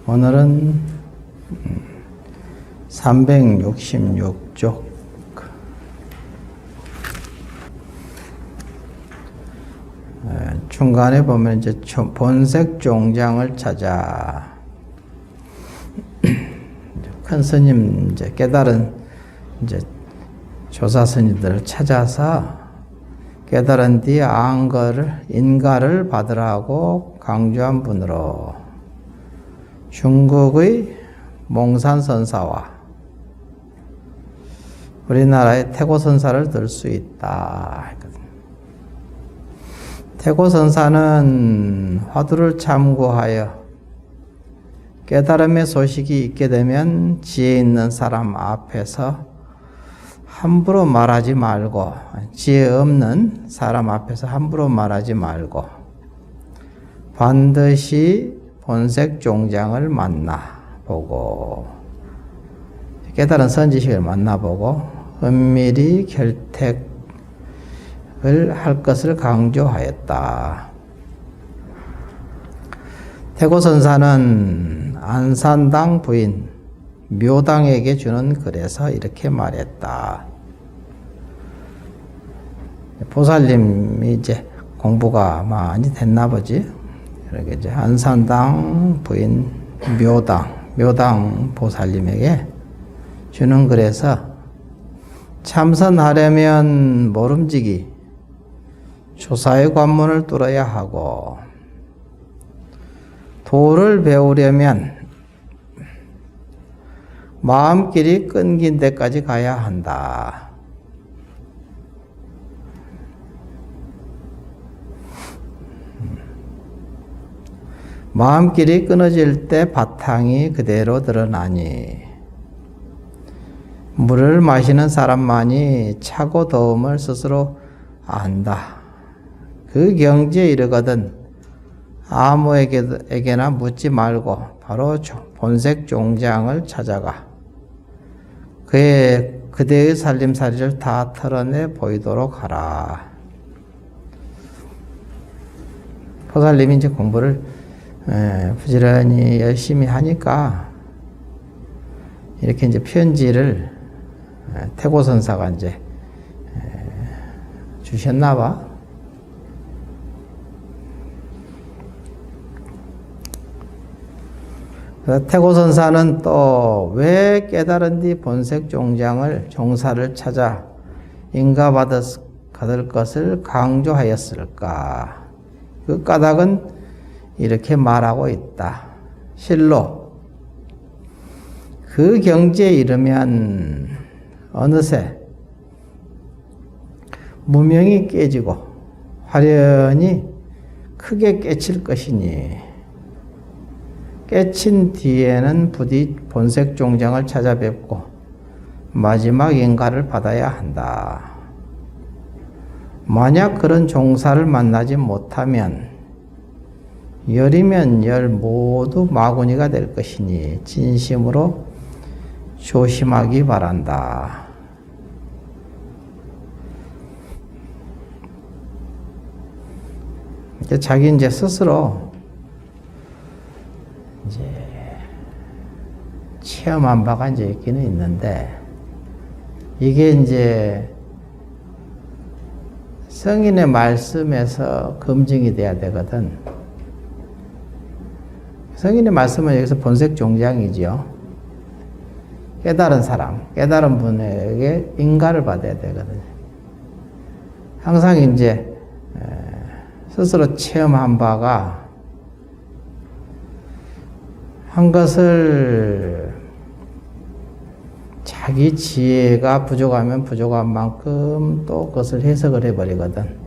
오늘은 366쪽 중간에 보면 이제 본색 종장을 찾아 큰 스님 이제 깨달은 이제 조사 스님들을 찾아서 깨달은 뒤 인가를 받으라고 강조한 분으로 중국의 몽산선사와 우리나라의 태고선사를 들 수 있다. 태고선사는 화두를 참고하여 깨달음의 소식이 있게 되면 지혜 있는 사람 앞에서 함부로 말하지 말고, 지혜 없는 사람 앞에서 함부로 말하지 말고 반드시 본색 종장을 만나보고 깨달은 선지식을 만나보고 은밀히 결택을 할 것을 강조하였다. 태고선사는 안산당 부인 묘당에게 주는 글에서 이렇게 말했다. 보살님이 이제 공부가 많이 됐나 보지. 이렇게 이제 안산당 부인 묘당 보살님에게 주는 글에서 참선하려면 모름지기 조사의 관문을 뚫어야 하고 도를 배우려면 마음길이 끊긴 데까지 가야 한다. 마음길이 끊어질 때 바탕이 그대로 드러나니 물을 마시는 사람만이 차고 더움을 스스로 안다. 그 경지에 이르거든 아무에게나 묻지 말고 바로 본색 종장을 찾아가 그대의 살림살이를 다 털어내 보이도록 하라. 보살님이 이제 공부를 부지런히 열심히 하니까 이렇게 이제 편지를 태고선사가 이제 주셨나 봐. 태고선사는 또 왜 깨달은 뒤 본색 종사를 찾아 인가받을 것을 강조하였을까? 그 까닭은 이렇게 말하고 있다. 실로 그 경지에 이르면 어느새 무명이 깨지고 화련이 크게 깨칠 것이니 깨친 뒤에는 부디 본색 종장을 찾아뵙고 마지막 인가를 받아야 한다. 만약 그런 종사를 만나지 못하면 열이면 열 모두 마구니가 될 것이니 진심으로 조심하기 바란다. 자기 이제 스스로 이제 체험한 바가 이제 있기는 있는데 이게 이제 성인의 말씀에서 검증이 돼야 되거든. 성인의 말씀은 여기서 본색 종장이지요. 깨달은 사람, 깨달은 분에게 인가를 받아야 되거든요. 항상 이제 스스로 체험한 바가 한 것을 자기 지혜가 부족하면 부족한 만큼 또 그것을 해석을 해버리거든.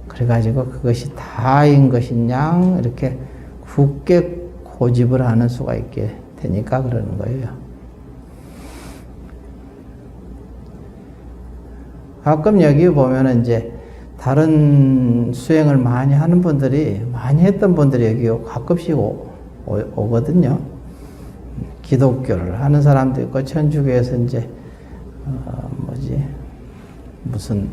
그래가지고 그것이 다인 것이냐 이렇게 굳게 고집을 하는 수가 있게 되니까 그러는 거예요. 가끔 여기 보면은 이제 다른 수행을 많이 하는 분들이, 많이 했던 분들이 여기 가끔씩 오거든요. 기독교를 하는 사람도 있고, 천주교에서 이제, 무슨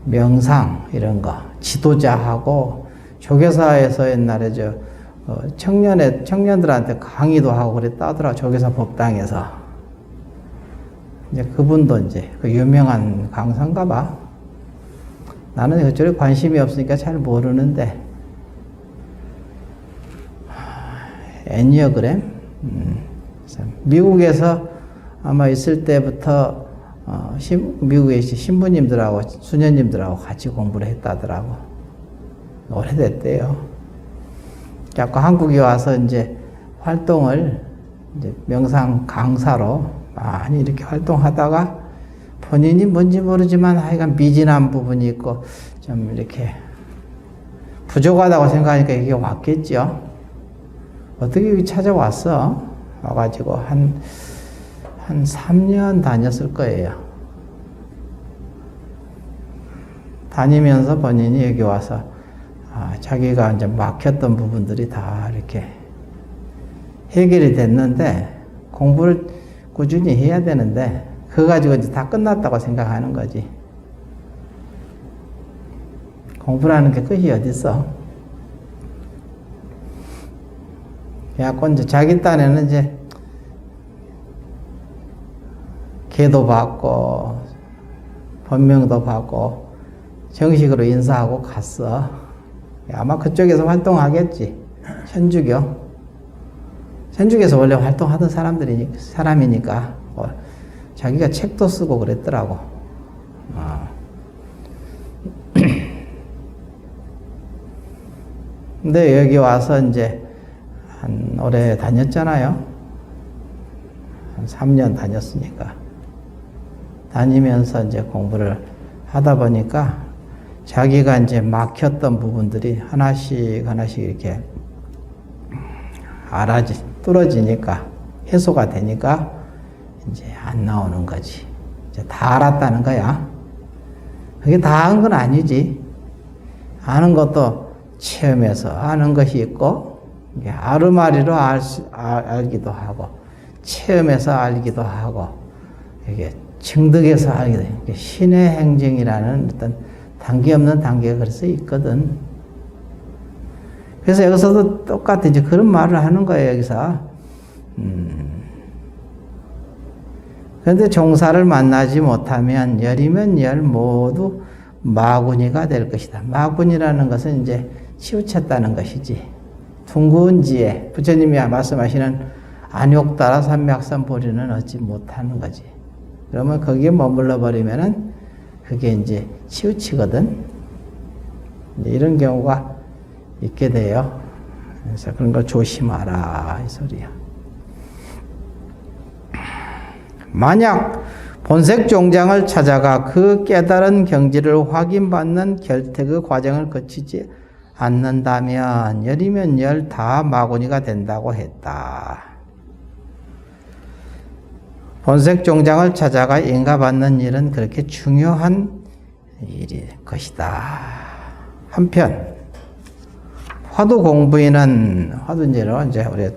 명상, 이런 거, 지도자하고 조계사에서 옛날에 청년들한테 강의도 하고 그랬다더라. 조계사 법당에서. 이제 그분도 이제 그 유명한 강사인가 봐. 나는 그쪽에 관심이 없으니까 잘 모르는데, 애니어그램? 미국에서 아마 있을 때부터 미국에 신부님들하고 수녀님들하고 같이 공부를 했다더라고. 오래됐대요. 자꾸 한국에 와서 이제 활동을 이제 명상 강사로 많이 이렇게 활동하다가 본인이 뭔지 모르지만 하여간 미진한 부분이 있고 좀 이렇게 부족하다고 생각하니까 이게 왔겠죠. 어떻게 여기 찾아왔어? 와가지고 한 3년 다녔을 거예요. 다니면서 본인이 여기 와서 자기가 이제 막혔던 부분들이 다 이렇게 해결이 됐는데 공부를 꾸준히 해야 되는데 그거 가지고 이제 다 끝났다고 생각하는 거지. 공부라는 게 끝이 어딨어? 그래갖고 이제 자기 딴에는 이제 계도 받고 법명도 받고 정식으로 인사하고 갔어. 아마 그쪽에서 활동하겠지. 천주교. 천주교에서 원래 활동하던 사람이니까 자기가 책도 쓰고 그랬더라고. 근데 여기 와서 이제 한 오래 다녔잖아요. 한 3년 다녔으니까. 다니면서 이제 공부를 하다 보니까 자기가 이제 막혔던 부분들이 하나씩 이렇게 뚫어지니까 해소가 되니까 이제 안 나오는 거지. 이제 다 알았다는 거야. 그게 다 한 건 아니지. 아는 것도 체험해서 아는 것이 있고, 아르마리로 알기도 하고, 체험해서 알기도 하고, 이게 증득해서 알기도 해요. 신의 행정이라는 어떤 단계 없는 단계가 그래서 있거든. 그래서 여기서도 똑같이 이제 그런 말을 하는 거예요, 여기서. 그런데 종사를 만나지 못하면 열이면 열 모두 마구니가 될 것이다. 마구니라는 것은 이제 치우쳤다는 것이지. 둥근 지에 부처님이 말씀하시는 안욕 따라 삼맥선 보리는 얻지 못하는 거지. 그러면 거기에 머물러 버리면은 그게 이제 치우치거든. 이제 이런 경우가 있게 돼요. 그래서 그런 걸 조심하라 이 소리야. 만약 본색 종장을 찾아가 그 깨달은 경지를 확인받는 결택의 과정을 거치지 않는다면 열이면 열 다 마구니가 된다고 했다. 본색 종장을 찾아가 인가받는 일은 그렇게 중요한 일일 것이다. 한편 화두 공부인은 화두인제로 이제 우리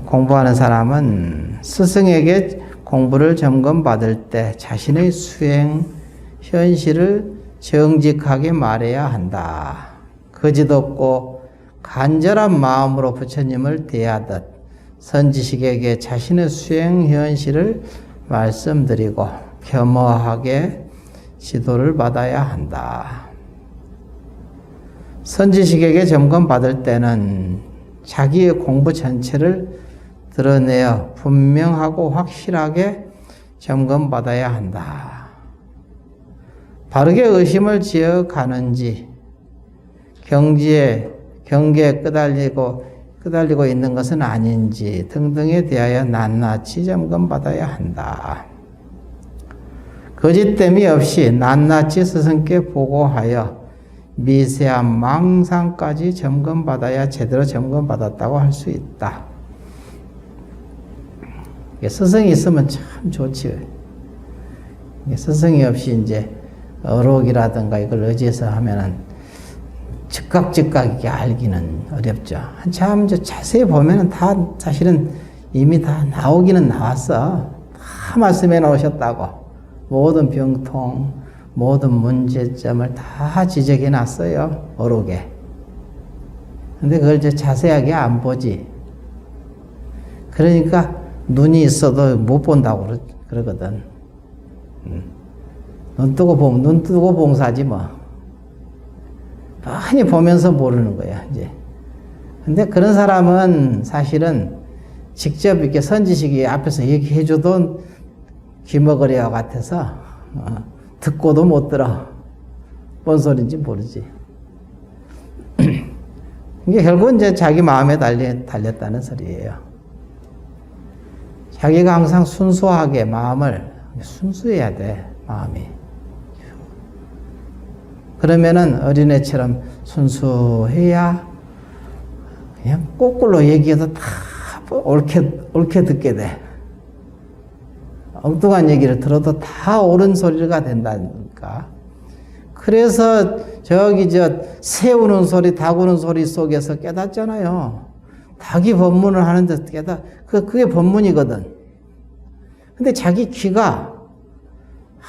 공부하는 사람은 스승에게 공부를 점검받을 때 자신의 수행 현실을 정직하게 말해야 한다. 거짓없고 간절한 마음으로 부처님을 대하듯 선지식에게 자신의 수행 현실을 말씀드리고 겸허하게 지도를 받아야 한다. 선지식에게 점검받을 때는 자기의 공부 전체를 드러내어 분명하고 확실하게 점검받아야 한다. 바르게 의심을 지어 가는지 경계에 끄달리고 있는 것은 아닌지 등등에 대하여 낱낱이 점검받아야 한다. 거짓됨이 없이 낱낱이 스승께 보고하여 미세한 망상까지 점검받아야 제대로 점검받았다고 할 수 있다. 스승이 있으면 참 좋지. 스승이 없이 이제 어록이라든가 이걸 의지해서 하면은 즉각 이게 알기는 어렵죠. 한참 자세히 보면은 다 사실은 이미 다 나오기는 나왔어. 다 말씀해 놓으셨다고. 모든 병통, 모든 문제점을 다 지적해 놨어요. 어록에. 근데 그걸 이제 자세하게 안 보지. 그러니까 눈이 있어도 못 본다고 그러거든. 눈 뜨고 봉사지 뭐. 많이 보면서 모르는 거야, 이제. 근데 그런 사람은 사실은 직접 이렇게 선지식이 앞에서 얘기해줘도 귀머거리와 같아서 듣고도 못 들어. 뭔 소린지 모르지. 이게 결국은 이제 자기 마음에 달렸다는 소리예요. 자기가 항상 순수하게 마음을 순수해야 돼, 마음이. 그러면은 어린애처럼 순수해야 그냥 거꾸로 얘기해도 다 옳게 듣게 돼. 엉뚱한 얘기를 들어도 다 옳은 소리가 된다니까. 그래서 새 우는 소리, 닭 우는 소리 속에서 깨닫잖아요. 닭이 법문을 하는데 그게 법문이거든. 근데 자기 귀가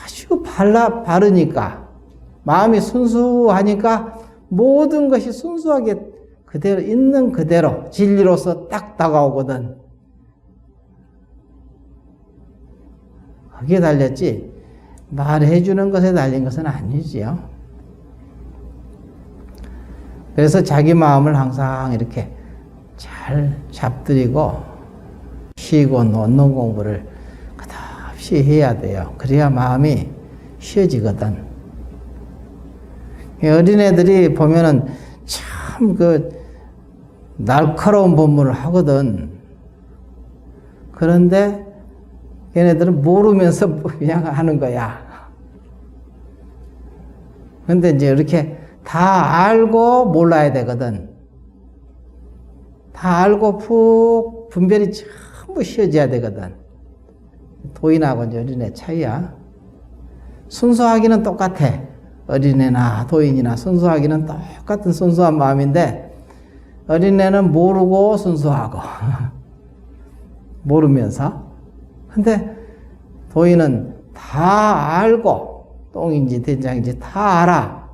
아주 바르니까, 마음이 순수하니까 모든 것이 순수하게 그대로, 있는 그대로 진리로서 딱 다가오거든. 거기에 달렸지, 말해주는 것에 달린 것은 아니지요. 그래서 자기 마음을 항상 이렇게 잘 잡들이고 쉬고 놓는 공부를 끝없이 해야 돼요. 그래야 마음이 쉬어지거든. 어린애들이 보면은 참 날카로운 법문을 하거든. 그런데 걔네들은 모르면서 그냥 하는 거야. 근데 이제 이렇게 다 알고 몰라야 되거든. 다 알고 푹 분별이 전부 쉬어져야 되거든. 도인하고 이제 어린애 차이야. 순수하기는 똑같아. 어린애나 도인이나 순수하기는 똑같은 순수한 마음인데, 어린애는 모르고 순수하고 모르면서. 근데 도인은 다 알고, 똥인지 된장인지 다 알아.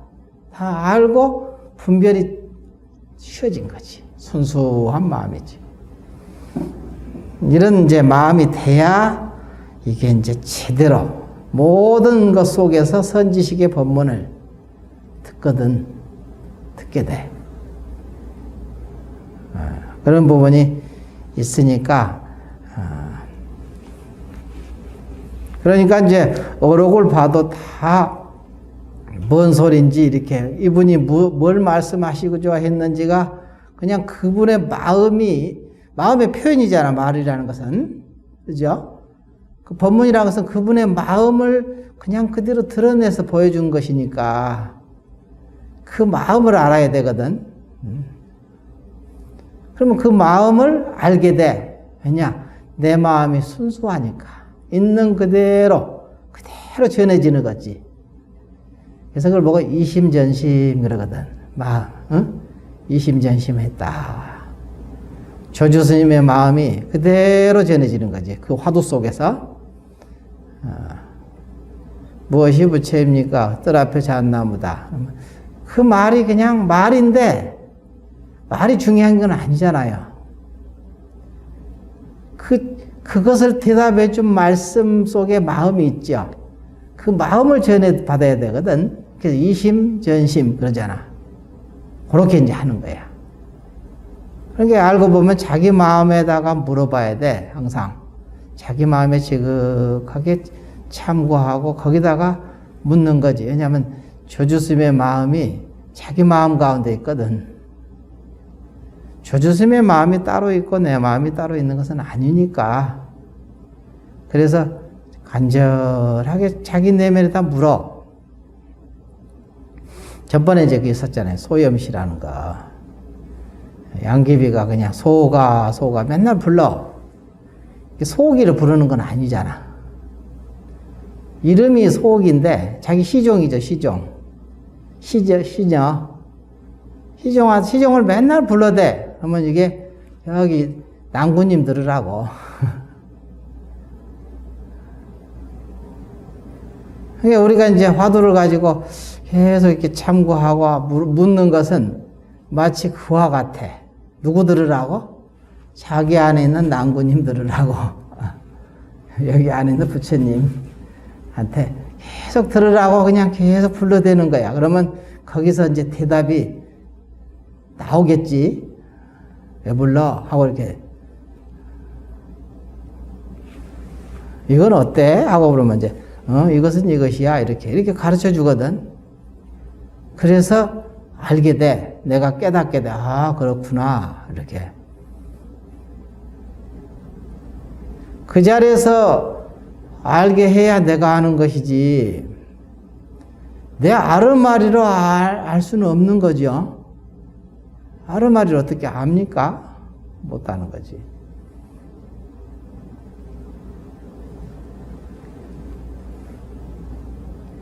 다 알고 분별이 쉬워진 거지. 순수한 마음이지. 이런 이제 마음이 돼야 이게 이제 제대로 모든 것 속에서 선지식의 법문을 듣게 돼. 그런 부분이 있으니까, 그러니까 이제 어록을 봐도 다 뭔 소리인지 이렇게 이분이 뭘 말씀하시고자 했는지가 그냥 그분의 마음의 표현이잖아, 말이라는 것은. 그죠? 그 법문이라는 것은 그분의 마음을 그냥 그대로 드러내서 보여준 것이니까 그 마음을 알아야 되거든. 그러면 그 마음을 알게 돼. 왜냐? 내 마음이 순수하니까. 있는 그대로 전해지는 거지. 그래서 그걸 보고 이심전심 그러거든. 이심전심했다. 조주 스님의 마음이 그대로 전해지는 거지. 그 화두 속에서. 무엇이 부처입니까? 뜰 앞에 잣나무다. 그 말이 그냥 말인데, 말이 중요한 건 아니잖아요. 그것을 대답해 준 말씀 속에 마음이 있죠. 그 마음을 전해 받아야 되거든. 그래서 이심전심 그러잖아. 그렇게 이제 하는 거야. 그러니까 알고 보면 자기 마음에다가 물어봐야 돼, 항상. 자기 마음에 지극하게 참고하고 거기다가 묻는 거지. 왜냐하면 조주스님의 마음이 자기 마음 가운데 있거든. 조주스님의 마음이 따로 있고 내 마음이 따로 있는 것은 아니니까. 그래서 간절하게 자기 내면에다 물어. 전번에 저기 있었잖아요. 소염시라는 거. 양귀비가 그냥 소가 맨날 불러. 소기를 부르는 건 아니잖아. 이름이 소기인데 자기 시종이죠, 시종. 시종을 맨날 불러대. 그러면 이게 여기 남구님 들으라고. 그러니까 우리가 이제 화두를 가지고 계속 이렇게 참고하고 묻는 것은 마치 그와 같아. 누구 들으라고? 자기 안에 있는 낭구님 들으라고. 여기 안에 있는 부처님한테 계속 들으라고 그냥 계속 불러대는 거야. 그러면 거기서 이제 대답이 나오겠지. 왜 불러? 하고 이렇게. 이건 어때? 하고 그러면 이제, 이것은 이것이야. 이렇게 가르쳐 주거든. 그래서 알게 돼. 내가 깨닫게 돼. 아, 그렇구나. 이렇게. 그 자리에서 알게 해야 내가 아는 것이지. 내 아르마리로 알 수는 없는 거죠. 아르마리를 어떻게 압니까? 못 아는 거지.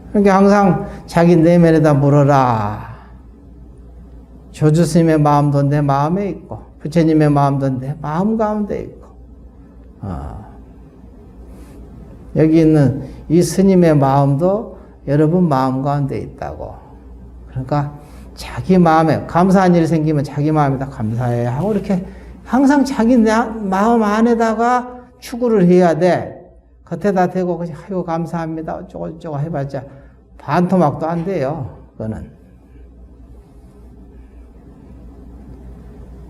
그러니까 항상 자기 내면에다 물어라. 조주스님의 마음도 내 마음에 있고, 부처님의 마음도 내 마음 가운데 있고, 여기 있는 이 스님의 마음도 여러분 마음 가운데 있다고. 그러니까 자기 마음에 감사한 일이 생기면 자기 마음에다 감사해 하고 이렇게 항상 자기 마음 안에다가 추구를 해야 돼. 겉에다 대고 그냥 아이고 감사합니다 어쩌고 해봤자 반토막도 안 돼요. 그거는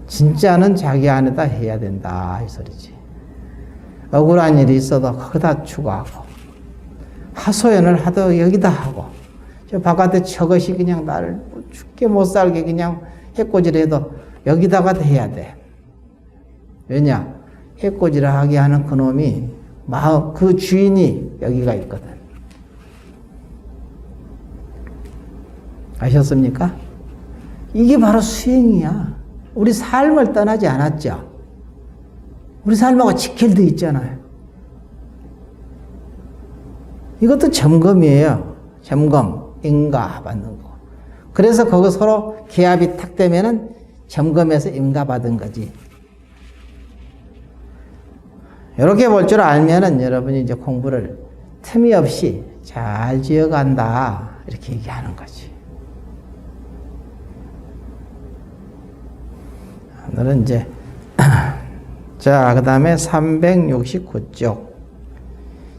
진짜는 자기 안에다 해야 된다 이 소리지. 억울한 일이 있어도 거기다 추구하고 하소연을 하도 여기다 하고 저 바깥에 저것이 그냥 나를 죽게 못 살게 그냥 해코지를 해도 여기다가 해야 돼. 왜냐? 해코지를 하게 하는 그놈이 마음 그 주인이 여기가 있거든. 아셨습니까? 이게 바로 수행이야. 우리 삶을 떠나지 않았죠. 우리 삶하고 직결되어 있잖아요. 이것도 점검이에요. 점검, 인가 받는 거. 그래서 거기 서로 기합이 탁 되면은 점검해서 인가 받은 거지. 이렇게 볼 줄 알면은 여러분이 이제 공부를 틈이 없이 잘 지어간다. 이렇게 얘기하는 거지. 오늘은 이제 자, 그 다음에 369쪽.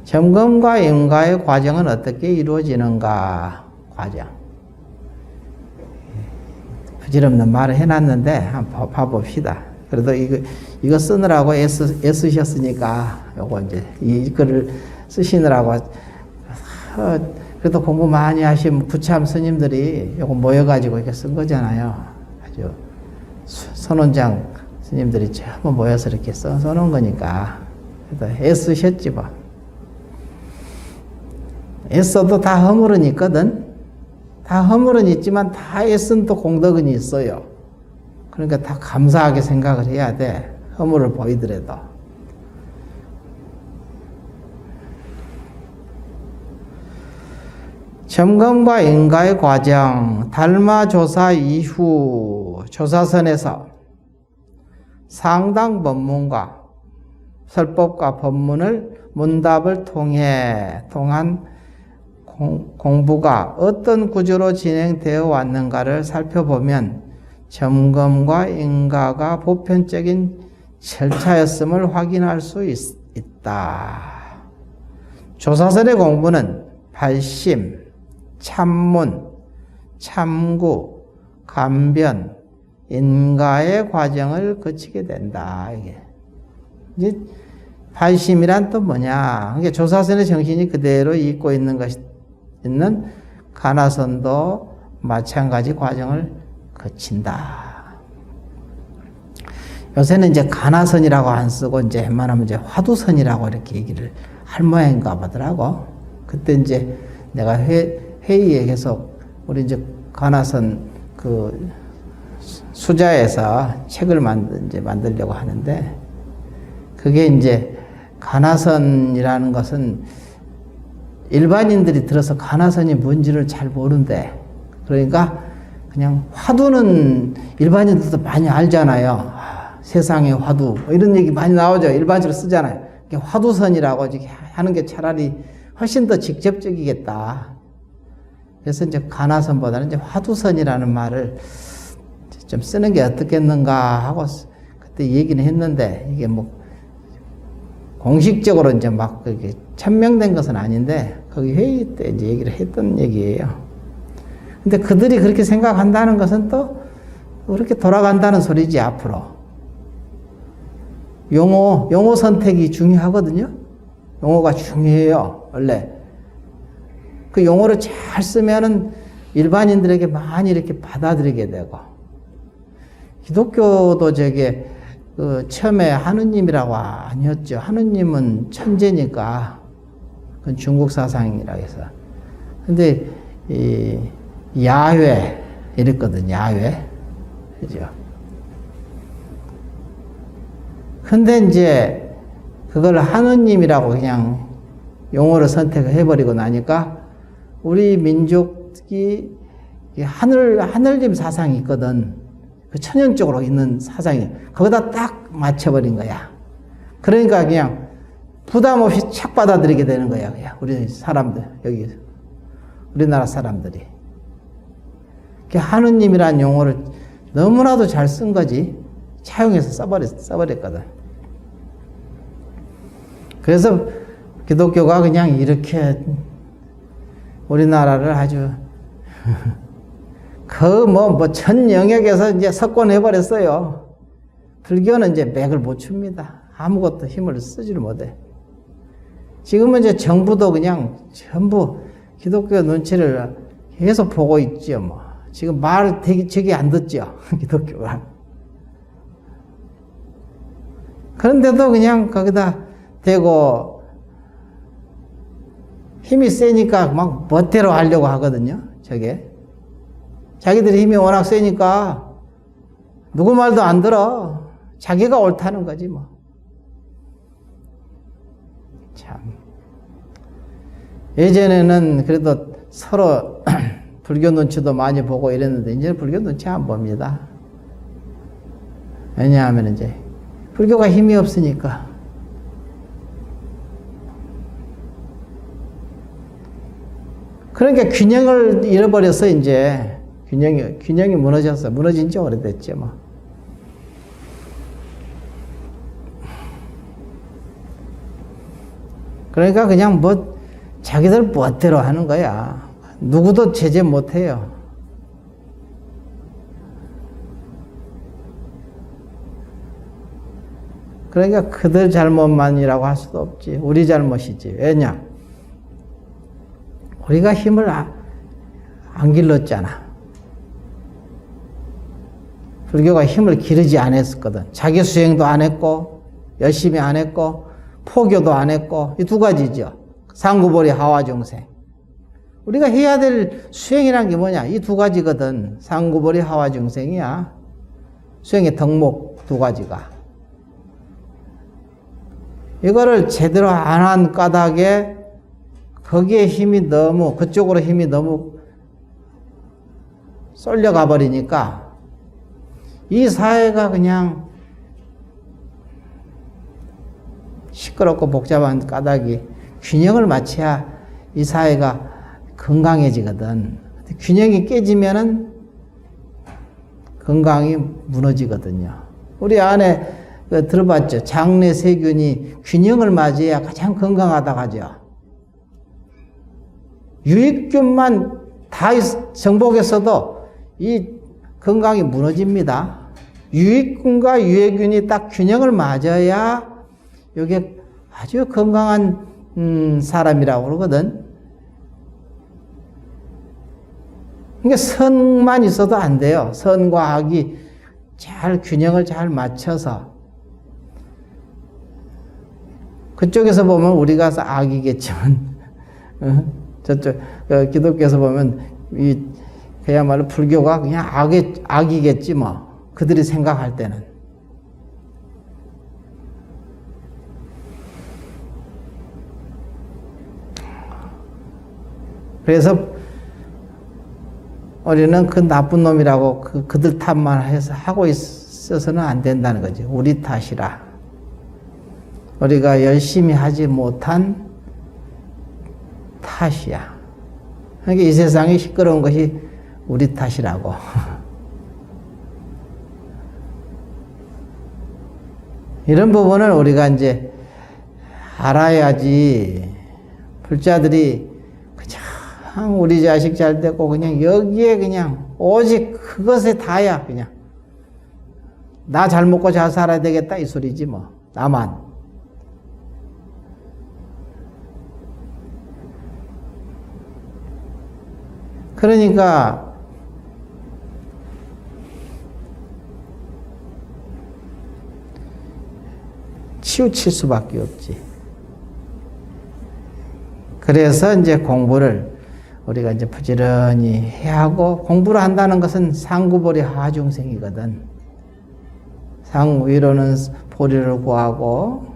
점검과 인가의 과정은 어떻게 이루어지는가? 과정. 부질없는 말을 해놨는데, 한번 봐봅시다. 그래도 이거 쓰느라고 애쓰셨으니까, 요거 이제, 이 글을 쓰시느라고, 그래도 공부 많이 하신 부참 스님들이 요거 모여가지고 이렇게 쓴 거잖아요. 아주 선원장 스님들이 전부 모여서 이렇게 써놓은 거니까. 그래도 애쓰셨지 뭐. 애써도 다 허물은 있거든. 다 허물은 있지만 다 애쓴 또 공덕은 있어요. 그러니까 다 감사하게 생각을 해야 돼. 허물을 보이더라도. 점검과 인가의 과정, 달마 조사 이후 조사선에서 상당 법문과 설법과 법문을 문답을 통한 공부가 어떤 구조로 진행되어 왔는가를 살펴보면 점검과 인가가 보편적인 절차였음을 확인할 수 있다. 조사선의 공부는 발심, 참문, 참구, 감변, 인가의 과정을 거치게 된다. 이게 이제 발심이란 또 뭐냐? 그러니까 조사선의 정신이 그대로 있고 있는 가나선도 마찬가지 과정을 거친다. 요새는 이제 가나선이라고 안 쓰고 이제 웬만하면 이제 화두선이라고 이렇게 얘기를 할 모양인가 보더라고. 그때 이제 내가 회의에 계속 우리 이제 가나선 그 수자에서 책을 만들려고 하는데 그게 이제 가나선이라는 것은 일반인들이 들어서 가나선이 뭔지를 잘 모른대. 그러니까 그냥 화두는 일반인들도 많이 알잖아요. 세상의 화두 뭐 이런 얘기 많이 나오죠. 일반적으로 쓰잖아요. 화두선이라고 하는 게 차라리 훨씬 더 직접적이겠다. 그래서 이제 가나선보다는 이제 화두선이라는 말을 좀 쓰는 게 어떻겠는가 하고 그때 얘기는 했는데 이게 뭐 공식적으로 이제 막 그렇게 천명된 것은 아닌데 거기 회의 때 이제 얘기를 했던 얘기예요. 근데 그들이 그렇게 생각한다는 것은 또 그렇게 돌아간다는 소리지 앞으로. 용어 선택이 중요하거든요. 용어가 중요해요, 원래. 그 용어를 잘 쓰면은 일반인들에게 많이 이렇게 받아들이게 되고. 기독교도 저게 처음에 하느님이라고 아니었죠. 하느님은 천재니까. 그건 중국 사상이라고 해서. 근데 이 야훼 이랬거든, 야훼. 그죠? 근데 이제 그걸 하느님이라고 그냥 용어를 선택을 해버리고 나니까 우리 민족이 하늘님 사상이 있거든. 그 천연적으로 있는 사상이 거기다 딱 맞춰버린 거야. 그러니까 그냥 부담 없이 착 받아들이게 되는 거야. 그냥 우리 사람들, 여기 우리나라 사람들이. 하느님이라는 용어를 너무나도 잘 쓴 거지. 차용해서 써버렸거든. 그래서 기독교가 그냥 이렇게 우리나라를 아주 전 영역에서 이제 석권해버렸어요. 불교는 이제 맥을 못 춥니다. 아무것도 힘을 쓰지를 못해. 지금은 이제 정부도 그냥 전부 기독교 눈치를 계속 보고 있죠, 뭐. 지금 말 되게 저기 안 듣죠, 기독교가. 그런데도 그냥 거기다 대고 힘이 세니까 막 멋대로 하려고 하거든요, 저게. 자기들이 힘이 워낙 세니까 누구 말도 안 들어. 자기가 옳다는 거지 뭐. 참. 예전에는 그래도 서로 불교 눈치도 많이 보고 이랬는데 이제는 불교 눈치 안 봅니다. 왜냐하면 이제 불교가 힘이 없으니까. 그러니까 균형을 잃어버려서 이제 균형이 무너졌어. 무너진 지 오래됐죠, 뭐. 그러니까 그냥 자기들 멋대로 하는 거야. 누구도 제재 못 해요. 그러니까 그들 잘못만이라고 할 수도 없지. 우리 잘못이지. 왜냐? 우리가 힘을 안 길렀잖아. 불교가 힘을 기르지 않았거든. 자기 수행도 안 했고, 열심히 안 했고, 포교도 안 했고, 이 두 가지죠. 상구보리 하화중생. 우리가 해야 될 수행이란 게 뭐냐? 이 두 가지거든. 상구보리 하화중생이야. 수행의 덕목 두 가지가. 이거를 제대로 안 한 까닭에 거기에 그쪽으로 힘이 너무 쏠려가 버리니까 이 사회가 그냥 시끄럽고 복잡한 까닭이 균형을 맞춰야 이 사회가 건강해지거든. 균형이 깨지면은 건강이 무너지거든요. 우리 안에 들어봤죠? 장내 세균이 균형을 맞아야 가장 건강하다고 하죠. 유익균만 다 정복했어도 이 건강이 무너집니다. 유익균과 유해균이 딱 균형을 맞아야 이게 아주 건강한 사람이라고 그러거든. 그러니까 선만 있어도 안 돼요. 선과 악이 균형을 잘 맞춰서. 그쪽에서 보면 우리가 악이겠지만, 저쪽, 기독교에서 보면, 그야말로 불교가 그냥 악이겠지 뭐. 그들이 생각할 때는. 그래서 우리는 그 나쁜 놈이라고 그들 탓만 해서 하고 있어서는 안 된다는 거지. 우리 탓이라. 우리가 열심히 하지 못한 탓이야. 그러니까 이 세상이 시끄러운 것이 우리 탓이라고. 이런 부분을 우리가 이제 알아야지 불자들이 그냥 우리 자식 잘 되고 그냥 여기에 그냥 오직 그것에 다야. 그냥 나 잘 먹고 잘 살아야 되겠다 이 소리지 뭐. 나만. 그러니까 치우칠 수밖에 없지. 그래서 이제 공부를 우리가 이제 부지런히 해야 하고, 공부를 한다는 것은 상구보리 하중생이거든. 상위로는 보리를 구하고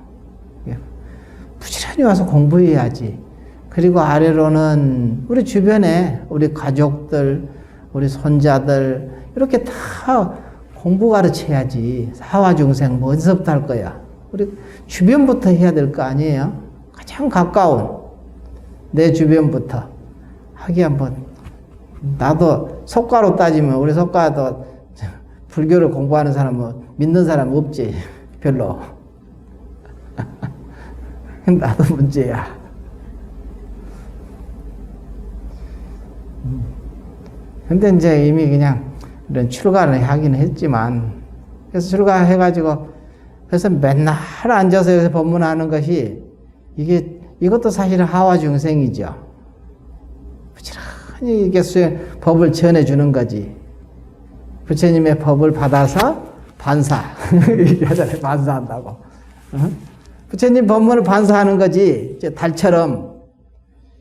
부지런히 와서 공부해야지. 그리고 아래로는 우리 주변에 우리 가족들, 우리 손자들 이렇게 다 공부 가르쳐야지. 사화중생 뭐 어디서부터 할 거야? 우리 주변부터 해야 될 거 아니에요? 가장 가까운 내 주변부터 하기 한번. 나도 속가로 따지면 우리 속가도 불교를 공부하는 사람은 믿는 사람 없지. 별로. 나도 문제야. 근데 이제 이미 그냥 이런 출가를 하긴 했지만, 그래서 출가해가지고, 그래서 맨날 앉아서 여기서 법문하는 것이, 이것도 사실은 하와 중생이죠. 부지런히 이게 법을 전해주는 거지. 부처님의 법을 받아서 반사. 얘기하잖아요. 반사한다고. 부처님 법문을 반사하는 거지. 달처럼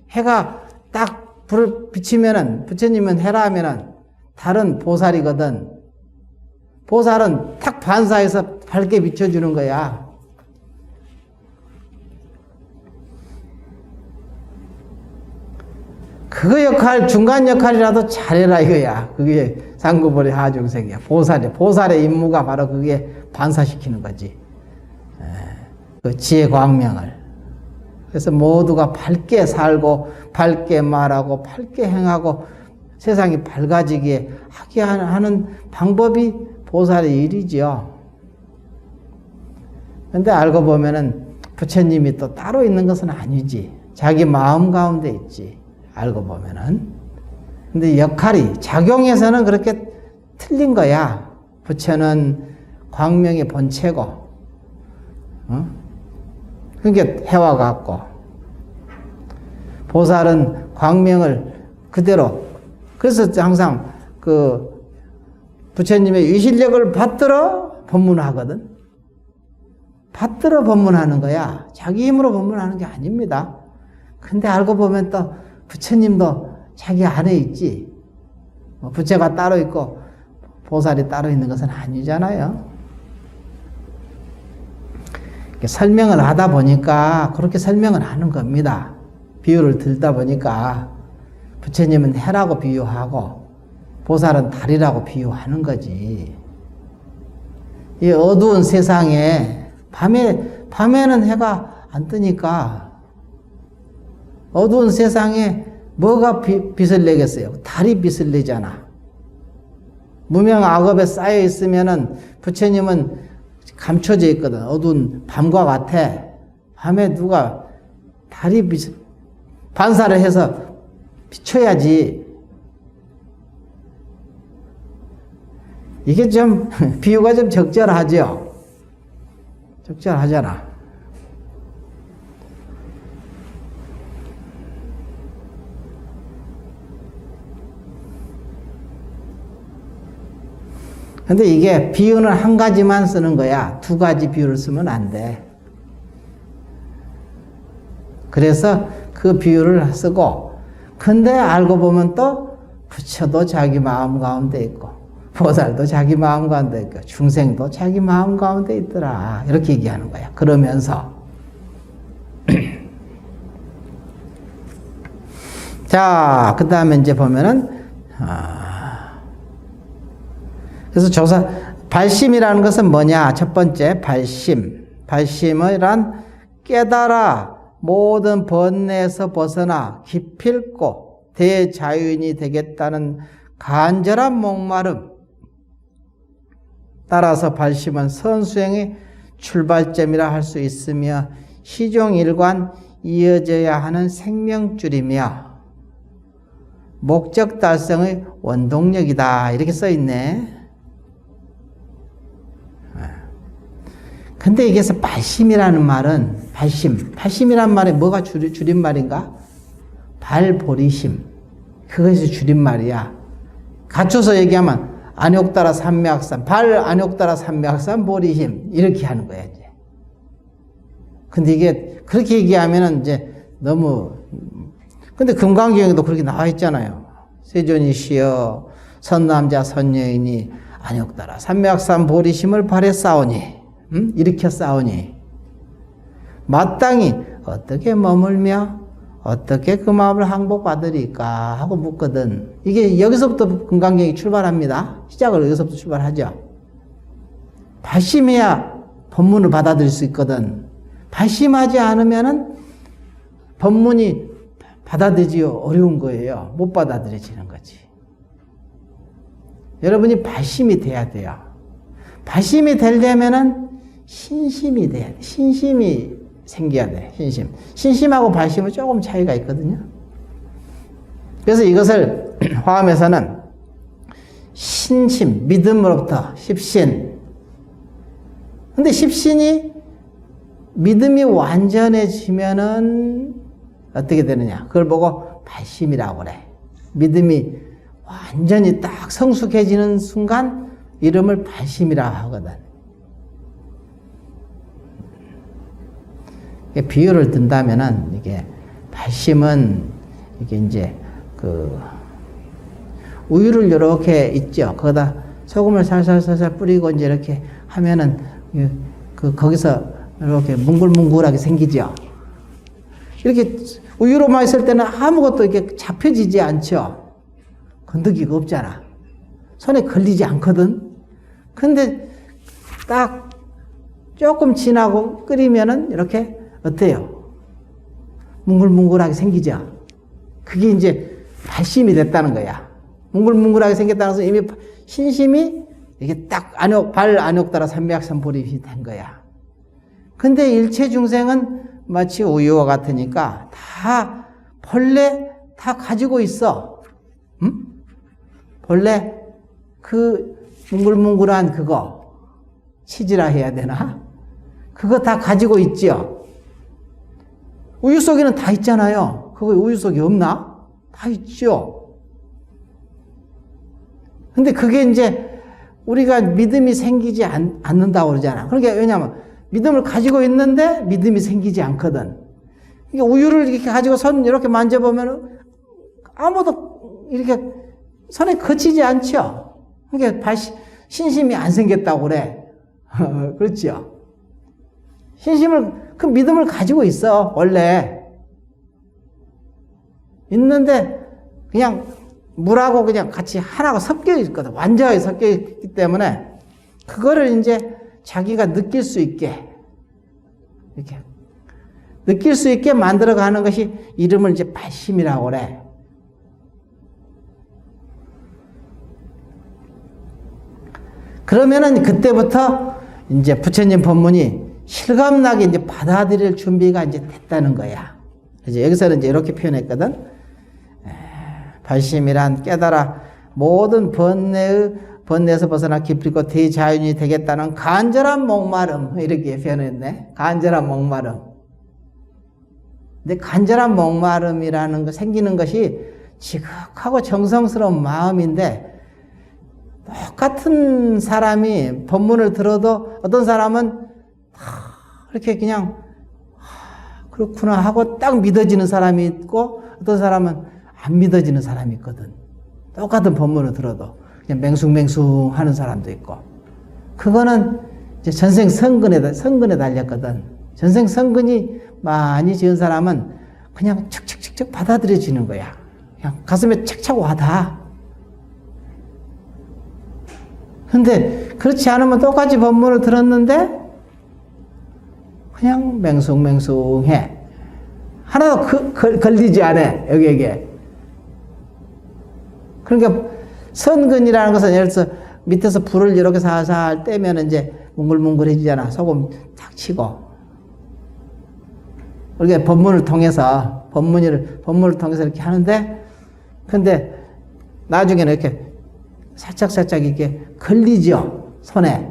해가 딱 불을 비치면은, 부처님은 해라 하면은 달은 보살이거든. 보살은 탁 반사해서 밝게 비춰주는 거야. 그 역할, 중간 역할이라도 잘해라 이거야. 그게 상구보리 하중생이야. 보살의 임무가 바로 그게 반사시키는 거지. 그 지혜 광명을. 그래서 모두가 밝게 살고, 밝게 말하고, 밝게 행하고, 세상이 밝아지게 하게 하는 방법이 보살의 일이죠. 근데 알고 보면은 부처님이 또 따로 있는 것은 아니지. 자기 마음 가운데 있지. 알고 보면은. 근데 역할이, 작용에서는 그렇게 틀린 거야. 부처는 광명의 본체고, 그게 해와 같고, 보살은 광명을 그대로. 그래서 항상 그 부처님의 위실력을 받들어 법문하거든. 받들어 법문하는 거야. 자기 힘으로 법문하는 게 아닙니다. 근데 알고 보면 또 부처님도 자기 안에 있지. 부처가 따로 있고 보살이 따로 있는 것은 아니잖아요. 설명을 하다 보니까 그렇게 설명을 하는 겁니다. 비유를 들다 보니까 부처님은 해라고 비유하고 보살은 달이라고 비유하는 거지. 이 어두운 세상에 밤에는 해가 안 뜨니까 어두운 세상에 뭐가 빛을 내겠어요? 달이 빛을 내잖아. 무명 악업에 쌓여 있으면은 부처님은 감춰져 있거든. 어두운 밤과 같아. 밤에 누가 달이 반사를 해서 비춰야지. 이게 좀 비유가 좀 적절하죠. 적절하잖아. 근데 이게 비유는 한 가지만 쓰는 거야. 두 가지 비유를 쓰면 안 돼. 그래서 그 비유를 쓰고, 근데 알고 보면 또 부처도 자기 마음 가운데 있고, 보살도 자기 마음 가운데 있고, 중생도 자기 마음 가운데 있더라. 이렇게 얘기하는 거야. 그러면서. 자, 그 다음에 이제 보면은, 그래서 발심이라는 것은 뭐냐? 첫 번째, 발심. 발심이란 깨달아 모든 번뇌에서 벗어나 기필코 대자유인이 되겠다는 간절한 목마름. 따라서 발심은 선수행의 출발점이라 할 수 있으며 시종일관 이어져야 하는 생명줄이며 목적 달성의 원동력이다. 이렇게 써 있네. 근데 이게 발심이라는 말은 발심이란 말이 뭐가 줄임말인가? 발보리심. 그것이 줄임말이야. 갖춰서 얘기하면 안욕따라 삼매학산, 안욕따라 삼매학산 보리심 이렇게 하는 거야 이제. 근데 이게 그렇게 얘기하면은 이제 너무. 근데 금강경에도 그렇게 나와 있잖아요. 세존이시여 선남자 선여인이 안욕따라 삼매학산 보리심을 발했사오니, 일으켜 싸우니 마땅히 어떻게 머물며 어떻게 그 마음을 항복받으리까 하고 묻거든. 이게 여기서부터 금강경이 출발합니다. 시작을 여기서부터 출발하죠. 발심해야 법문을 받아들일 수 있거든. 발심하지 않으면은 법문이 받아들이기 어려운 거예요. 못 받아들여지는 거지. 여러분이 발심이 돼야 돼요. 발심이 되려면은 신심이 돼야 돼. 신심이 생겨야 돼. 신심하고 발심은 조금 차이가 있거든요. 그래서 이것을 화엄에서는 신심, 믿음으로부터 십신. 근데 십신이 믿음이 완전해지면은 어떻게 되느냐? 그걸 보고 발심이라고 그래. 믿음이 완전히 딱 성숙해지는 순간 이름을 발심이라고 하거든. 비유를 든다면은 이게 발심은 이게 이제 우유를 이렇게 있죠. 거기다 소금을 살살살살 뿌리고 이제 이렇게 하면은 거기서 이렇게 뭉글뭉글하게 생기죠. 이렇게 우유로만 있을 때는 아무것도 이렇게 잡혀지지 않죠. 건더기가 없잖아. 손에 걸리지 않거든. 근데 딱 조금 지나고 끓이면은 이렇게 어때요? 뭉글뭉글하게 생기죠. 그게 이제 발심이 됐다는 거야. 뭉글뭉글하게 생겼다는 것은 이미 신심이 이게 딱 안욕따라 삼매학산 보리심이 된 거야. 근데 일체 중생은 마치 우유와 같으니까 본래 다 가지고 있어. 응? 본래 그 뭉글뭉글한 그거 치즈라 해야 되나? 그거 다 가지고 있죠. 우유 속에는 다 있잖아요. 그거 우유 속에 없나? 다 있죠. 근데 그게 이제 우리가 믿음이 생기지 않는다고 그러잖아. 그러니까 왜냐하면 믿음을 가지고 있는데 믿음이 생기지 않거든. 그러니까 우유를 이렇게 가지고 손 이렇게 만져보면 아무도 이렇게 손에 거치지 않죠. 그러니까 신심이 안 생겼다고 그래. 그렇죠. 그 믿음을 가지고 있어, 원래. 있는데, 그냥 물하고 그냥 같이 하나가 섞여 있거든. 완전히 섞여 있기 때문에, 그거를 이제 자기가 느낄 수 있게, 이렇게, 느낄 수 있게 만들어가는 것이 이름을 이제 발심이라고 그래. 그러면은 그때부터 이제 부처님 법문이 실감나게 이제 받아들일 준비가 이제 됐다는 거야. 그래서 여기서는 이제 이렇게 표현했거든. 발심이란 깨달아 모든 번뇌에서 벗어나 깊이고 대자연이 되겠다는 간절한 목마름. 이렇게 표현했네. 간절한 목마름. 근데 간절한 목마름이라는 거 생기는 것이 지극하고 정성스러운 마음인데 똑같은 사람이 법문을 들어도 어떤 사람은 이렇게 그냥 그렇구나 하고 딱 믿어지는 사람이 있고 어떤 사람은 안 믿어지는 사람이 있거든. 똑같은 법문을 들어도 그냥 맹숭맹숭 하는 사람도 있고. 그거는 이제 전생 성근에 달렸거든. 전생 성근이 많이 지은 사람은 그냥 척척척척 받아들여지는 거야. 그냥 가슴에 착착 와닿아. 근데 그렇지 않으면 똑같이 법문을 들었는데 그냥 맹숭맹숭해. 하나도 걸리지 않아, 여기에. 그러니까 선근이라는 것은 예를 들어서 밑에서 불을 이렇게 살살 떼면 이제 뭉글뭉글해지잖아. 소금 탁 치고. 그렇게 법문을 통해서 이렇게 하는데, 근데 나중에는 이렇게 살짝 이렇게 걸리죠, 손에.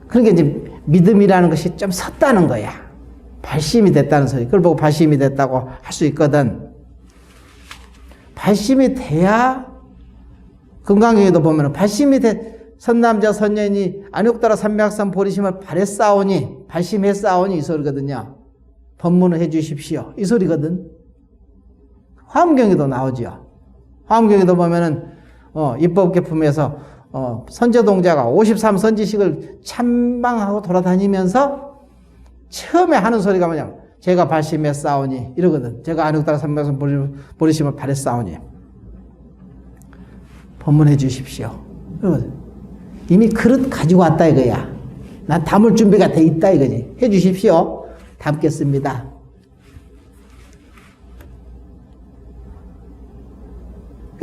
그러니까 이제 믿음이라는 것이 좀 섰다는 거야. 발심이 됐다는 소리. 그걸 보고 발심이 됐다고 할 수 있거든. 발심이 돼야, 금강경에도 보면 발심이 선남자 선녀인이 안욕따라 삼맥산 보리심을 발했사오니, 발심했사오니 이 소리거든요. 법문을 해 주십시오. 이 소리거든. 화엄경에도 나오죠. 화엄경에도 보면은, 입법계품에서, 선제동자가 53선지식을 참방하고 돌아다니면서 처음에 하는 소리가 뭐냐면, 제가 발심했사오니, 이러거든. 제가 안욕따라 삼맥산 보리심을 발했사오니. 법문해 주십시오. 이러거든. 이미 그릇 가지고 왔다 이거야. 난 담을 준비가 돼 있다 이거지. 해 주십시오. 담겠습니다.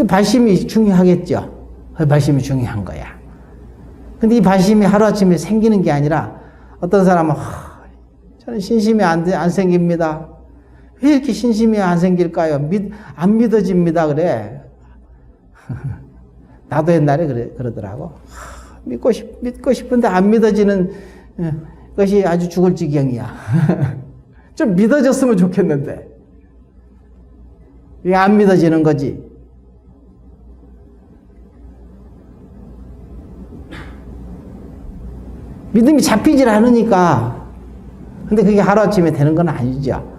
발심이 중요하겠죠. 발심이 중요한 거야. 근데 이 발심이 하루아침에 생기는 게 아니라 어떤 사람은 저는 신심이 안 생깁니다. 왜 이렇게 신심이 안 생길까요? 안 믿어집니다. 그래. 나도 옛날에 그러더라고. 믿고 싶은데 안 믿어지는 것이 아주 죽을 지경이야. 좀 믿어졌으면 좋겠는데. 왜 안 믿어지는 거지? 믿음이 잡히질 않으니까. 근데 그게 하루아침에 되는 건 아니죠.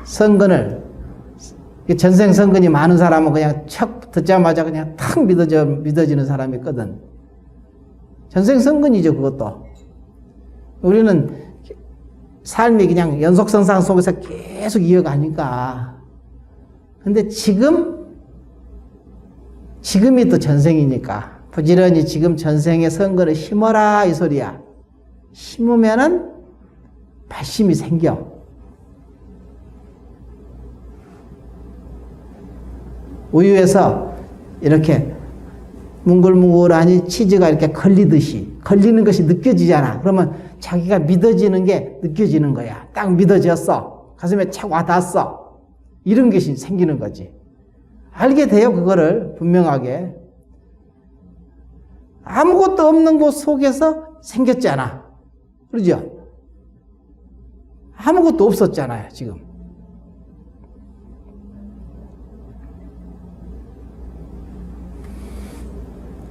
선근을, 전생 선근이 많은 사람은 그냥 척 듣자마자 그냥 탁 믿어지는 사람이 있거든. 전생 선근이죠, 그것도. 우리는 삶이 그냥 연속선상 속에서 계속 이어가니까. 근데 지금이 또 전생이니까. 부지런히 지금 전생의 선근을 심어라, 이 소리야. 심으면은 발심이 생겨. 우유에서 이렇게 뭉글뭉글하니 치즈가 이렇게 걸리는 것이 느껴지잖아. 그러면 자기가 믿어지는 게 느껴지는 거야. 딱 믿어졌어. 가슴에 착 와닿았어. 이런 것이 생기는 거지. 알게 돼요, 그거를 분명하게. 아무것도 없는 곳 속에서 생겼잖아. 그러죠? 아무것도 없었잖아요, 지금.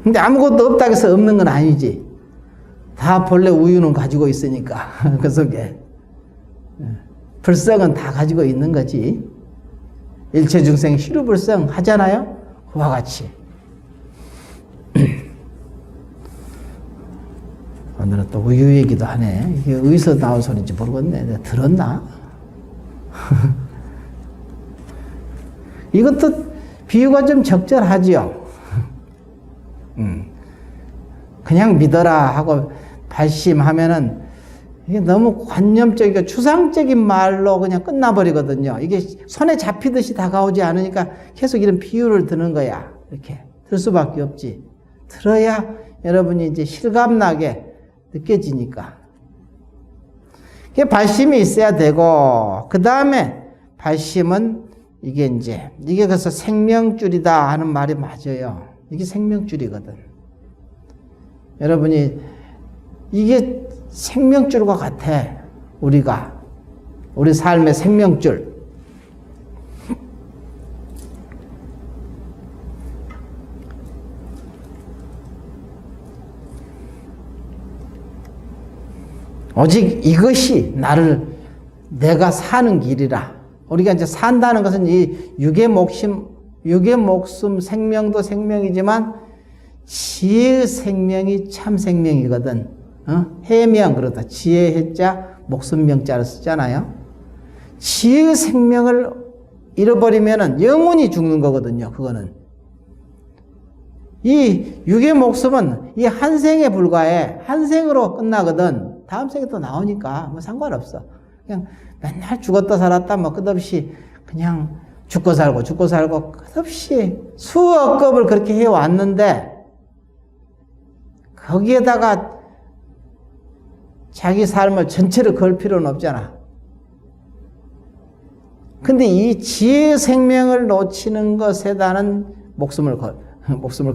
근데 아무것도 없다고 해서 없는 건 아니지. 다 본래 우유는 가지고 있으니까, 그 속에. 불성은 다 가지고 있는 거지. 일체중생 희루불성 하잖아요? 그와 같이. 오늘은 또 우유 얘기도 하네. 이게 어디서 나온 소리인지 모르겠네. 내가 들었나? 이것도 비유가 좀 적절하지요. 그냥 믿어라 하고 발심하면은 이게 너무 관념적이고 추상적인 말로 그냥 끝나버리거든요. 이게 손에 잡히듯이 다가오지 않으니까 계속 이런 비유를 드는 거야. 이렇게 들 수밖에 없지. 들어야 여러분이 이제 실감나게 느껴지니까. 이게 발심이 있어야 되고, 그 다음에 발심은 이게 그래서 생명줄이다 하는 말이 맞아요. 이게 생명줄이거든. 여러분이 이게 생명줄과 같아. 우리 삶의 생명줄. 오직 이것이 내가 사는 길이라. 우리가 이제 산다는 것은 이 육의 목숨 생명도 생명이지만 지혜의 생명이 참 생명이거든. 해명 그러다. 지혜 해자 목숨 명자를 쓰잖아요. 지혜의 생명을 잃어버리면은 영원히 죽는 거거든요. 그거는. 이 육의 목숨은 이 한 생에 불과해. 한 생으로 끝나거든. 다음 생에 또 나오니까 뭐 상관없어. 그냥 맨날 죽었다 살았다 뭐 끝없이 그냥 죽고 살고 끝없이 수억 겁을 그렇게 해왔는데 거기에다가 자기 삶을 전체를 걸 필요는 없잖아. 근데 이 지혜의 생명을 놓치는 것에다는 목숨을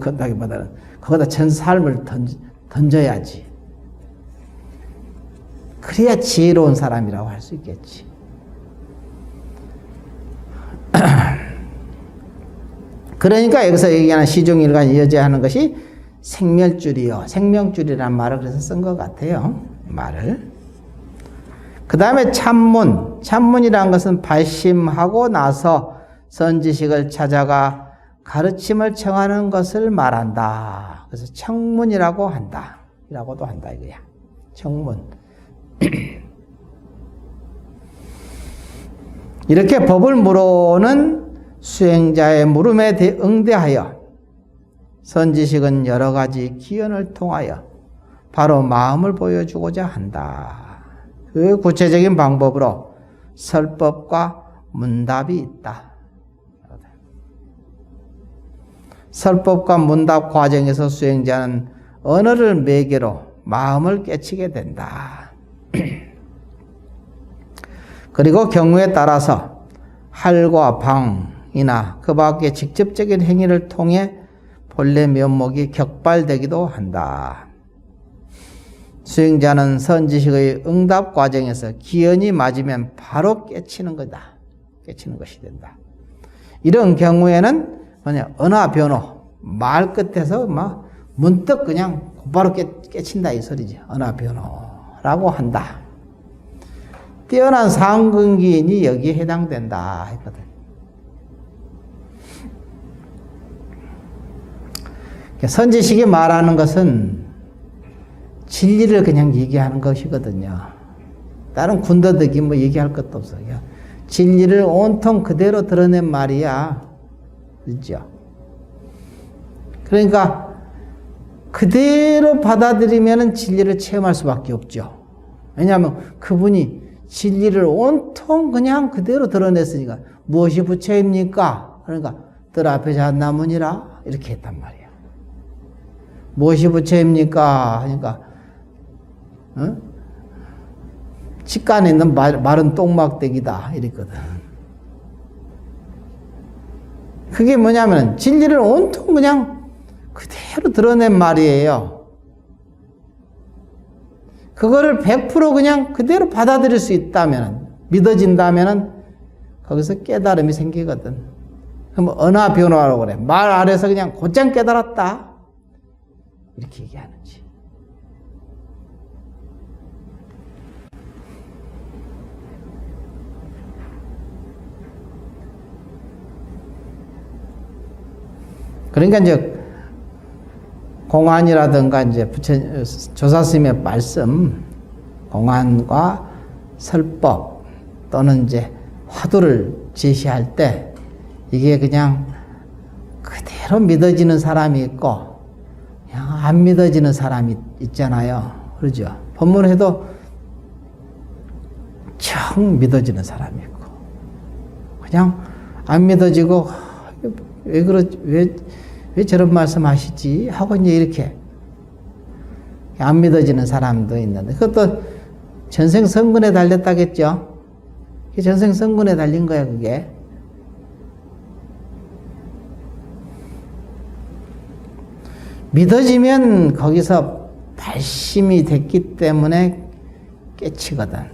건다기보다는 거기다 전 삶을 던져야지. 그래야 지혜로운 사람이라고 할 수 있겠지. 그러니까 여기서 얘기하는 시중일관 여제하는 것이 생멸줄이요. 생명줄이라는 말을 그래서 쓴 것 같아요. 말을. 그 다음에 참문. 참문이라는 것은 발심하고 나서 선지식을 찾아가 가르침을 청하는 것을 말한다. 그래서 청문이라고 한다. 이라고도 한다 이거야. 청문. 이렇게 법을 물어오는 수행자의 물음에 응대하여 선지식은 여러 가지 기연을 통하여 바로 마음을 보여주고자 한다. 그 구체적인 방법으로 설법과 문답이 있다. 설법과 문답 과정에서 수행자는 언어를 매개로 마음을 깨치게 된다. 그리고 경우에 따라서 할과 방이나 그 밖의 직접적인 행위를 통해 본래 면목이 격발되기도 한다. 수행자는 선지식의 응답 과정에서 기연이 맞으면 바로 깨치는 거다. 깨치는 것이 된다. 이런 경우에는 그냥 언어 변호, 말 끝에서 막 문득 그냥 곧바로 깨친다 이 소리지. 언어 변호라고 한다. 뛰어난 상근기인이 여기에 해당된다 했거든. 선지식이 말하는 것은 진리를 그냥 얘기하는 것이거든요. 다른 군더더기 뭐 얘기할 것도 없어요. 진리를 온통 그대로 드러낸 말이야. 그렇죠? 그러니까 그대로 받아들이면 진리를 체험할 수밖에 없죠. 왜냐하면 그분이 진리를 온통 그냥 그대로 드러냈으니까 무엇이 부처입니까? 그러니까 뜰 앞에 잣나무니라 이렇게 했단 말이야. 무엇이 부처입니까? 하니까 직간에 있는 마른 똥막대기다 이랬거든. 그게 뭐냐면 진리를 온통 그냥 그대로 드러낸 말이에요. 그거를 100% 그냥 그대로 받아들일 수 있다면, 믿어진다면 거기서 깨달음이 생기거든. 그럼 언어 변화라고 그래. 말 아래서 그냥 곧장 깨달았다. 이렇게 얘기하는지. 그러니까 이제 공안이라든가 이제 조사스님의 말씀, 공안과 설법 또는 이제 화두를 제시할 때 이게 그냥 그대로 믿어지는 사람이 있고 그냥 안 믿어지는 사람이 있잖아요. 그러죠? 법문해도 청 믿어지는 사람이 있고 그냥 안 믿어지고 왜 저런 말씀 하시지? 하고 이제 이렇게 안 믿어지는 사람도 있는데 그것도 전생 성근에 달렸다겠죠? 전생 성근에 달린 거야 그게. 믿어지면 거기서 발심이 됐기 때문에 깨치거든.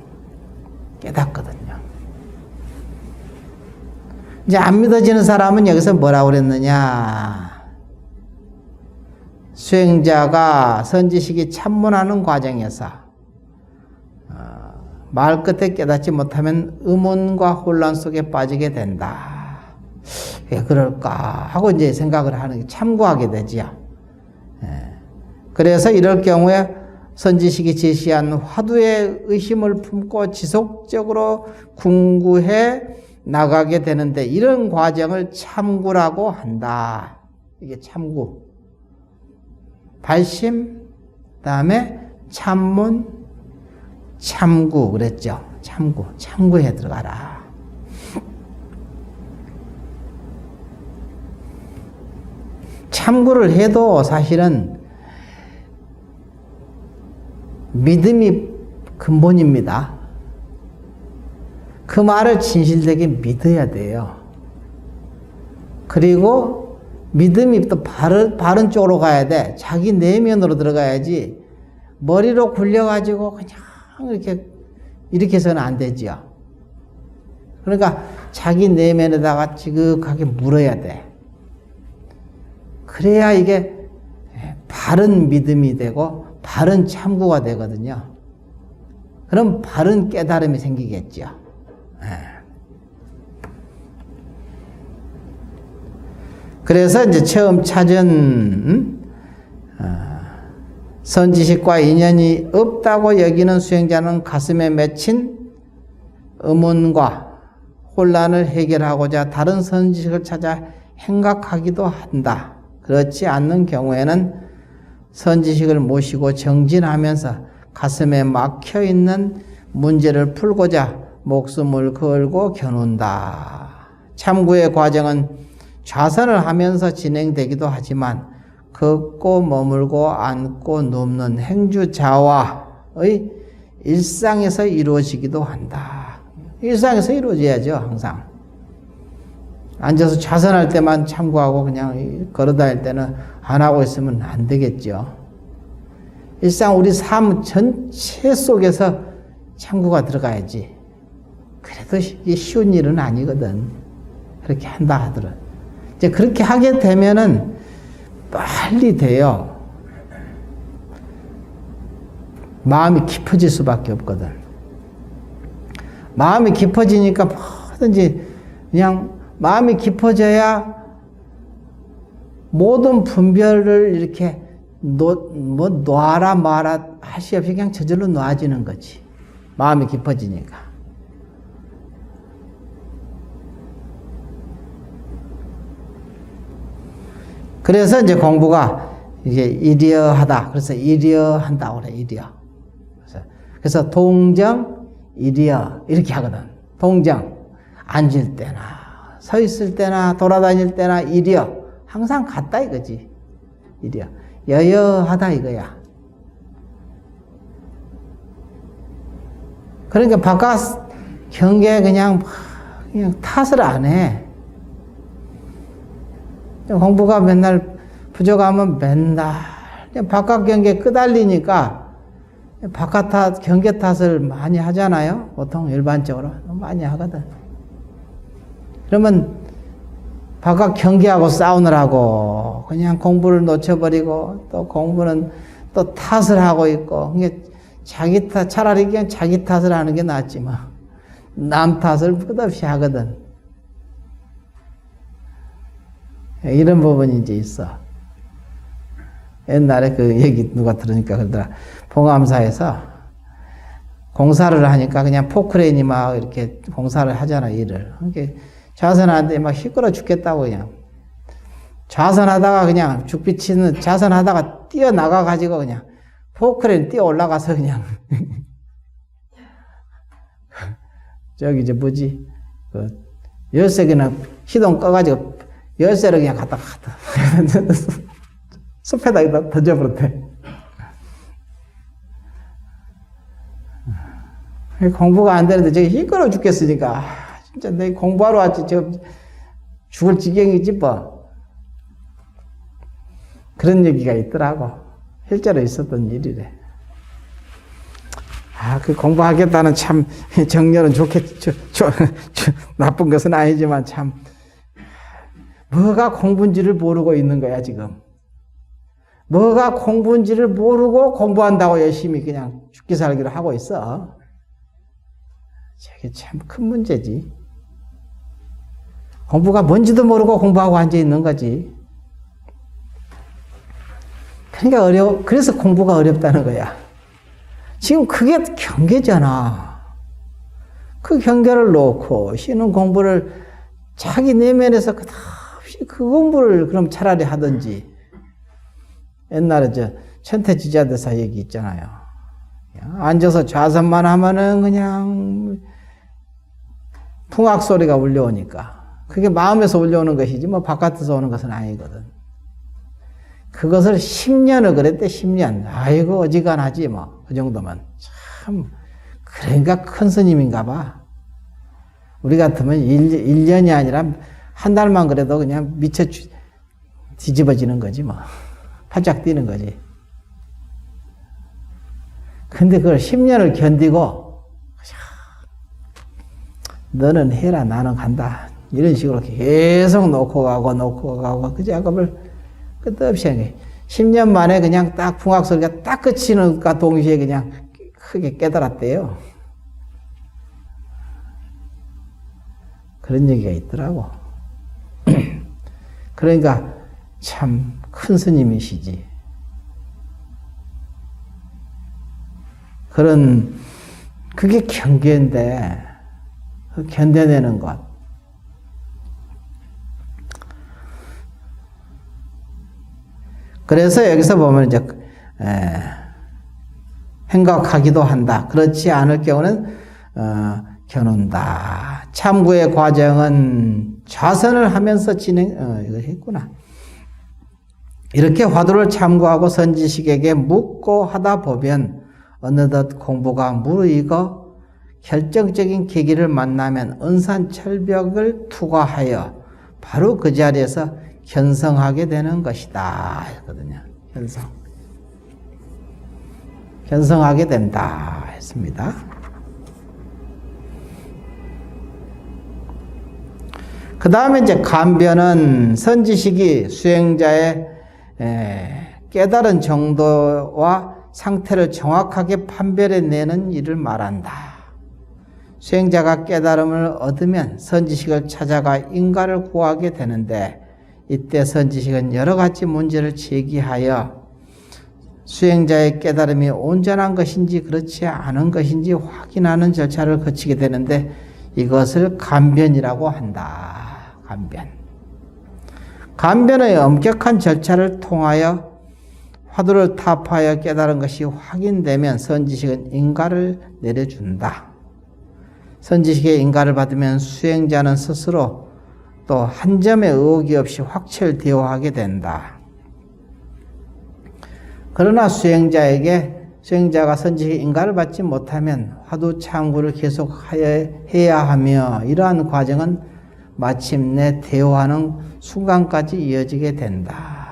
깨닫거든요. 이제 안 믿어지는 사람은 여기서 뭐라고 그랬느냐? 수행자가 선지식이 참문하는 과정에서 말 끝에 깨닫지 못하면 의문과 혼란 속에 빠지게 된다. 왜 그럴까 하고 이제 생각을 하는 게 참고하게 되지요. 그래서 이럴 경우에 선지식이 제시한 화두의 의심을 품고 지속적으로 궁구해 나가게 되는데 이런 과정을 참구라고 한다. 이게 참구. 발심, 그다음에 참문, 참구 그랬죠. 참구. 참구에 들어가라. 참구를 해도 사실은 믿음이 근본입니다. 그 말을 진실되게 믿어야 돼요. 그리고 믿음이 또 바른 쪽으로 가야 돼. 자기 내면으로 들어가야지 머리로 굴려가지고 그냥 이렇게 해서는 안 되지요. 그러니까 자기 내면에다가 지극하게 물어야 돼. 그래야 이게 바른 믿음이 되고 바른 참고가 되거든요. 그럼 바른 깨달음이 생기겠죠. 그래서 이제 처음 찾은 선지식과 인연이 없다고 여기는 수행자는 가슴에 맺힌 의문과 혼란을 해결하고자 다른 선지식을 찾아 행각하기도 한다. 그렇지 않는 경우에는 선지식을 모시고 정진하면서 가슴에 막혀있는 문제를 풀고자 목숨을 걸고 겨눈다. 참구의 과정은 좌선을 하면서 진행되기도 하지만 걷고 머물고 앉고 눕는 행주자와의 일상에서 이루어지기도 한다. 일상에서 이루어져야죠, 항상. 앉아서 좌선할 때만 참고하고 그냥 걸어다닐 때는 안 하고 있으면 안 되겠죠. 일상 우리 삶 전체 속에서 참고가 들어가야지. 그래도 이게 쉬운 일은 아니거든. 그렇게 한다 하더라. 이제 그렇게 하게 되면은 빨리 돼요. 마음이 깊어질 수밖에 없거든. 마음이 깊어지니까 뭐든지 그냥 마음이 깊어져야 모든 분별을 이렇게 놔라 마라 할 수 없이 그냥 저절로 놔지는 거지. 마음이 깊어지니까. 그래서 이제 공부가 이게 일여하다. 그래서 일여한다고 그래, 일여. 그래서 동정, 일여 이렇게 하거든. 동정, 앉을 때나 서 있을 때나 돌아다닐 때나 일여. 항상 같다 이거지. 일여. 여여하다 이거야. 그러니까 바깥 경계에 그냥 탓을 안 해. 공부가 맨날 부족하면 맨날 바깥 경계에 끄달리니까 바깥 탓, 경계 탓을 많이 하잖아요. 보통 일반적으로 많이 하거든. 그러면 바깥 경계하고 싸우느라고 그냥 공부를 놓쳐버리고 또 공부는 또 탓을 하고 있고 자기 탓, 차라리 그냥 자기 탓을 하는 게 낫지 뭐. 남 탓을 끝없이 하거든. 이런 부분이 이제 있어. 옛날에 그 얘기 누가 들으니까 그러더라. 봉암사에서 공사를 하니까 그냥 포크레인이 막 이렇게 공사를 하잖아, 일을. 좌선하는데 막 시끄러 죽겠다고 그냥. 좌선하다가 그냥 죽비치는 좌선하다가 뛰어나가가지고 그냥 포크레인 뛰어 올라가서 그냥 저기 이제 뭐지? 그 열쇠 그냥 시동 꺼가지고 열쇠를 그냥 갖다 숲에다 던져버렸대. 공부가 안 되는데 저기 시끄러워 죽겠으니까 진짜 내 공부하러 왔지 저 죽을 지경이지 뭐. 그런 얘기가 있더라고. 실제로 있었던 일이래. 그 공부하겠다는 참 정열은 나쁜 것은 아니지만 참 뭐가 공부인지를 모르고 있는 거야 지금. 뭐가 공부인지를 모르고 공부한다고 열심히 그냥 죽기 살기를 하고 있어. 저게 참 큰 문제지. 공부가 뭔지도 모르고 공부하고 앉아 있는 거지. 그러니까 그래서 공부가 어렵다는 거야. 지금 그게 경계잖아. 그 경계를 놓고 쉬는 공부를 자기 내면에서 끝없이 그 공부를 그럼 차라리 하든지. 옛날에 천태지자대사 얘기 있잖아요. 앉아서 좌선만 하면은 그냥 풍악 소리가 울려오니까. 그게 마음에서 울려오는 것이지 뭐 바깥에서 오는 것은 아니거든. 그것을 10년을 그랬대, 10년. 아이고, 어지간하지, 뭐. 그 정도면. 참, 그러니까 큰 스님인가 봐. 우리 같으면 1년이 아니라 한 달만 그래도 그냥 미쳐 뒤집어지는 거지, 뭐. 팔짝 뛰는 거지. 근데 그걸 10년을 견디고, 너는 해라, 나는 간다. 이런 식으로 계속 놓고 가고, 그 작업을 끝없이 하는 거예요. 10년 만에 그냥 딱 풍악소리가 딱 그치는과 동시에 그냥 크게 깨달았대요. 그런 얘기가 있더라고. 그러니까 참 큰 스님이시지. 그게 경계인데, 견뎌내는 것. 그래서 여기서 보면 이제, 행각하기도 한다. 그렇지 않을 경우는, 겨눈다. 참구의 과정은 좌선을 하면서 이거 했구나. 이렇게 화두를 참고하고 선지식에게 묻고 하다 보면 어느덧 공부가 무르익어 결정적인 계기를 만나면 은산철벽을 투과하여 바로 그 자리에서 견성하게 되는 것이다. 했거든요. 견성하게 된다. 했습니다. 그 다음에 이제 감변은 선지식이 수행자의 깨달은 정도와 상태를 정확하게 판별해내는 일을 말한다. 수행자가 깨달음을 얻으면 선지식을 찾아가 인가를 구하게 되는데 이때 선지식은 여러 가지 문제를 제기하여 수행자의 깨달음이 온전한 것인지 그렇지 않은 것인지 확인하는 절차를 거치게 되는데 이것을 감변이라고 한다. 감변의 엄격한 절차를 통하여 화두를 타파하여 깨달은 것이 확인되면 선지식은 인가를 내려준다. 선지식의 인가를 받으면 수행자는 스스로 또 한 점의 의혹이 없이 확철대오하게 된다. 그러나 수행자가 선지식의 인가를 받지 못하면 화두 참고를 계속 해야 하며 이러한 과정은 마침내 대오하는 순간까지 이어지게 된다.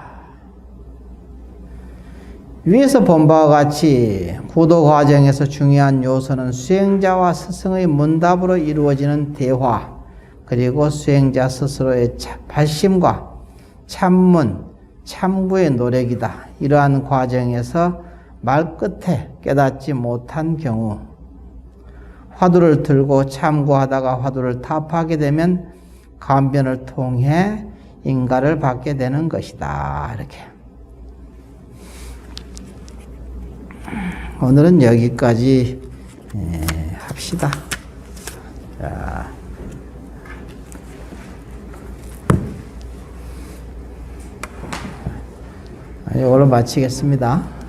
위에서 본 바와 같이 구도 과정에서 중요한 요소는 수행자와 스승의 문답으로 이루어지는 대화, 그리고 수행자 스스로의 발심과 참문, 참구의 노력이다. 이러한 과정에서 말끝에 깨닫지 못한 경우 화두를 들고 참고하다가 화두를 타파하게 되면 감변을 통해 인가를 받게 되는 것이다. 이렇게. 오늘은 여기까지 합시다. 자. 이걸로 마치겠습니다.